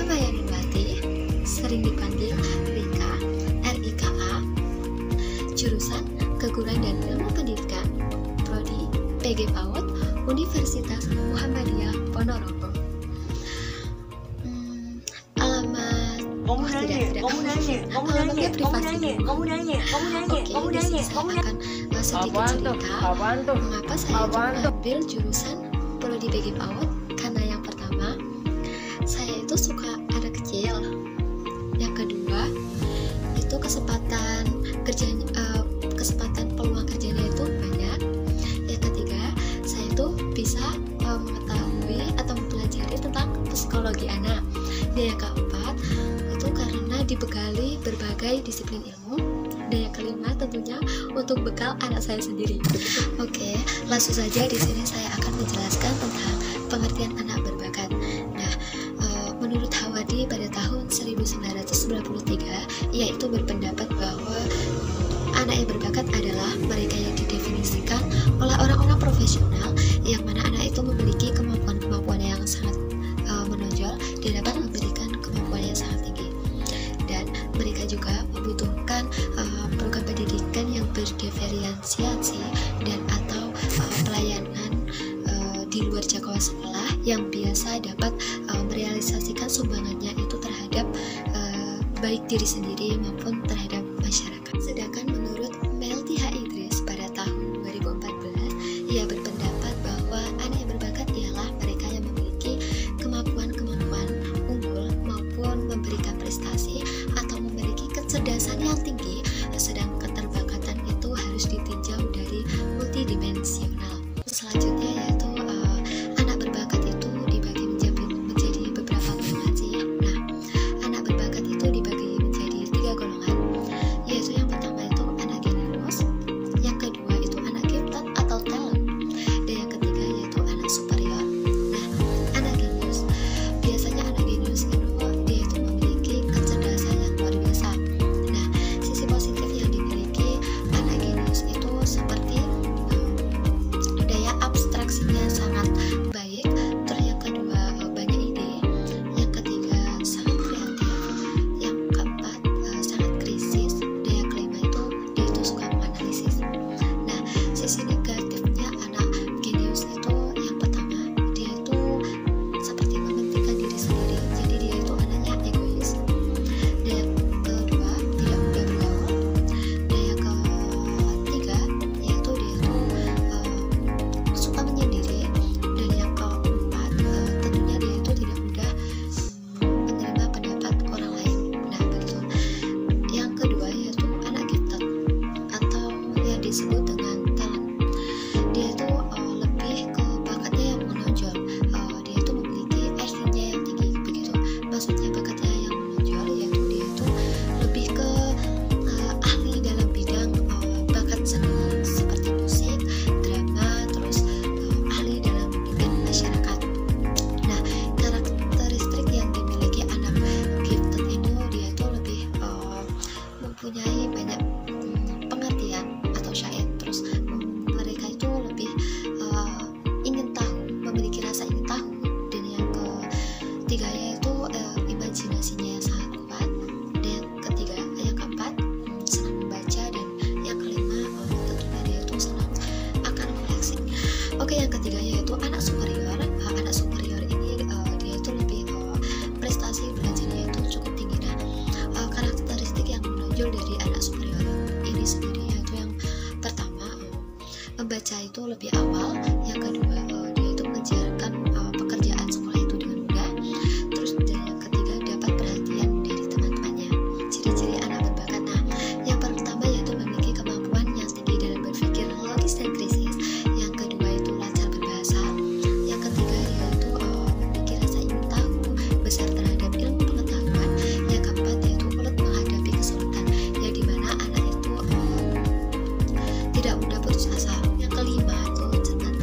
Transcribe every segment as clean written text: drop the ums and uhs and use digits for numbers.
Mayanubati, sering dipanggil Rika, RIKA, jurusan Keguruan dan Ilmu Pendidikan, Prodi PG PAUD, Universitas Muhammadiyah Ponorogo. Alamatnya privasi. Oke, di sini saya akan sedikit cerita mengapa saya mengambil jurusan Prodi PG PAUD. Karena yang pertama, saya itu suka anak kecil. Yang kedua, itu kesempatan peluang kerjanya itu banyak. Yang ketiga, saya itu bisa mengetahui atau mempelajari tentang psikologi anak. Dan yang keempat, itu karena dibekali berbagai disiplin ilmu. Dan yang kelima, tentunya untuk bekal anak saya sendiri. Oke, langsung saja di sini saya akan menjelaskan tentang pengertian anak berbakat. Nah, menurut Hawadi pada tahun 1993, yaitu berpendapat bahwa anak yang berbakat adalah mereka yang didefinisikan oleh orang-orang profesional, yang mana anak itu memiliki kemampuan yang sangat menonjol dan dapat memberikan kemampuan yang sangat tinggi. Dan mereka juga membutuhkan program pendidikan yang berdiferensiasi dan atau pelayanan di luar jangkauan sekolah yang biasa dapat merealisasikan sumbangannya itu terhadap baik diri sendiri maupun terhadap masyarakat. Sedangkan menurut Melty H. Idris pada tahun 2014, ia berpendapat bahwa anak yang berbakat ialah mereka yang memiliki kemampuan-kemampuan unggul maupun memberikan prestasi atau memiliki kecerdasan yang tinggi, sedang keterbakatan itu harus ditinjau dari multidimensional. Selanjutnya yaitu anak berbakat itu dibagi menjadi beberapa golongan sih. Nah, anak berbakat itu dibagi menjadi 3 golongan, yaitu yang pertama itu anak genius, yang kedua itu anak gifted atau talent, dan yang ketiga yaitu anak superior. Nah, anak genius, biasanya anak genius itu dia itu memiliki kecerdasan yang luar biasa. Nah, sisi positif yang dimiliki anak genius itu seperti daya abstraksinya sangat baik, terus yang kedua banyak ide, yang ketiga sangat kreatif, yang keempat sangat krisis, dan yang kelima itu dia itu suka menganalisis. Nah, sisi negatifnya anak genius itu yang pertama, dia itu seperti mementingkan diri sendiri, jadi dia itu anaknya egois. Dan yang kedua, tidak mudah bergaul. Dan yang ketiga, yaitu dia itu suka menyendiri. Dan yang keempat, tentunya dia itu tidak mudah menerima pendapat orang lain. Nah, begitu. Yang kedua yaitu anak gifted atau yang disebut dengan talent. Dia itu lebih ke bakatnya yang menonjol. Dia itu memiliki IQ-nya yang tinggi, begitu. Maksudnya bakatnya yang menonjol yaitu dia itu lebih ke ahli dalam bidang bakat seni seperti musik, drama, terus ahli dalam bidang masyarakat. Nah, karakteristik yang dimiliki anak gifted itu dia itu lebih mempunyai banyak pengertian atau syair, terus mereka itu lebih ingin tahu, memiliki rasa ingin tahu. Dan yang ketiga yaitu imajinasinya yang sangat kuat. Dan yang keempat senang membaca. Dan yang kelima tentunya dia itu senang akan refleksi. Oke, yang ketiga yaitu anak superior. Anak superior ini dia itu lebih prestasi belajarnya itu cukup tinggi. Nah, karakteristik yang menonjol dari anak superior ini sendiri yaitu yang pertama, membaca itu lebih awal. Yang kedua, dia itu mengerjakan pekerjaan sekolah itu dengan mudah. Terus dan yang ketiga, dapat perhatian dari teman-temannya. Ciri-ciri anak berbakat. Nah, yang pertama yaitu memiliki kemampuan yang tinggi dalam berpikir logis dan krisis. Yang kedua itu lancar berbahasa. Yang ketiga yaitu memiliki rasa ingin tahu besar terhadap ilmu pengetahuan. Yang keempat yaitu ulet menghadapi kesulitan, yang dimana anak itu tidak mudah putus asa. Yang kelima itu cermat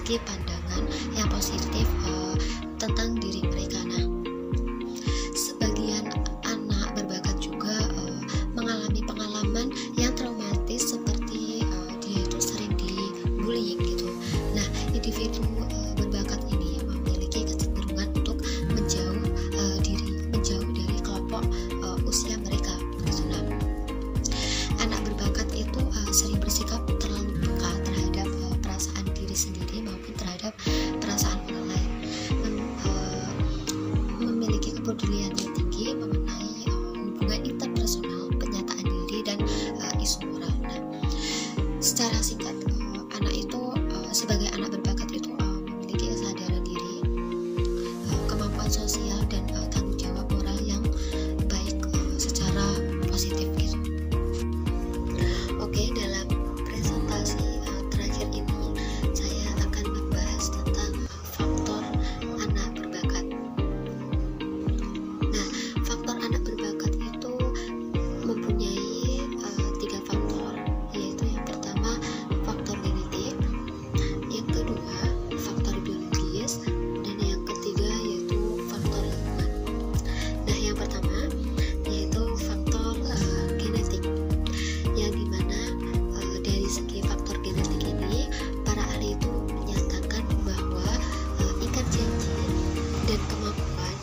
memiliki pandangan yang positif tentang diri mereka. Nah, sebagian anak berbakat juga mengalami pengalaman yang traumatis seperti dia itu sering dibullying gitu. Nah, individu berbakat ini memiliki kecenderungan untuk menjauh dari kelompok usia mereka gitu. Nah, anak berbakat itu sering bersikap terlalu peka terhadap perasaan diri sendiri maupun terhadap perasaan orang lain, memiliki kepedulian yang tinggi mengenai hubungan interpersonal, penyataan diri, dan isu moral. Nah, secara singkat, sebagai anak berbakat itu memiliki kesadaran diri, kemampuan sosial, dan tanggung jawab moral yang baik secara positif gitu. Oke, dalam presentasi terakhir ini saya akan membahas tentang faktor anak berbakat. Nah, faktor anak berbakat itu mempunyai 3 faktor, yaitu yang pertama faktor genetik, yang kedua faktor biologis, dan yang ketiga yaitu faktor lingkungan. Nah, yang pertama yaitu faktor genetik, yang dimana dari segi faktor genetik ini para ahli itu menyatakan bahwa ikat janji dan kemampuan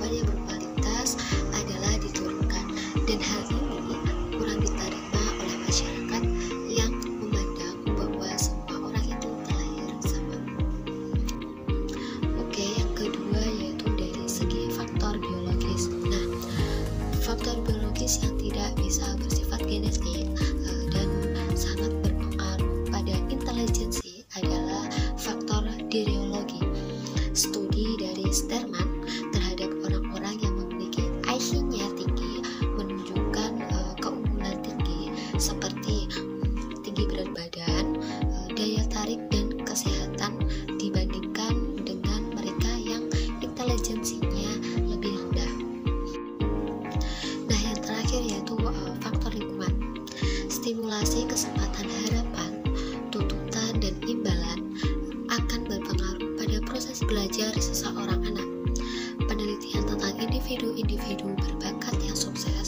yang berkualitas adalah diturunkan, dan hal ini kurang diterima oleh masyarakat yang memandang bahwa semua orang itu terlahir sama. Oke, yang kedua yaitu dari segi faktor biologis. Nah, faktor biologis yang tidak bisa bersifat genetik dan sangat berpengaruh pada intelijensi adalah faktor diriologi. Studi dari Sterman terhadap orang-orang yang memiliki IQ-nya tinggi menunjukkan keunggulan tinggi seperti tinggi berat badan, daya tarik, dan kesehatan dibandingkan dengan mereka yang intelijensinya lebih rendah. Nah, yang terakhir yaitu faktor lingkungan. Stimulasi, kesempatan, harapan, tuntutan, dan imbalan akan berpengaruh pada proses belajar seseorang anak. Penelitian tentang individu-individu berbakat yang sukses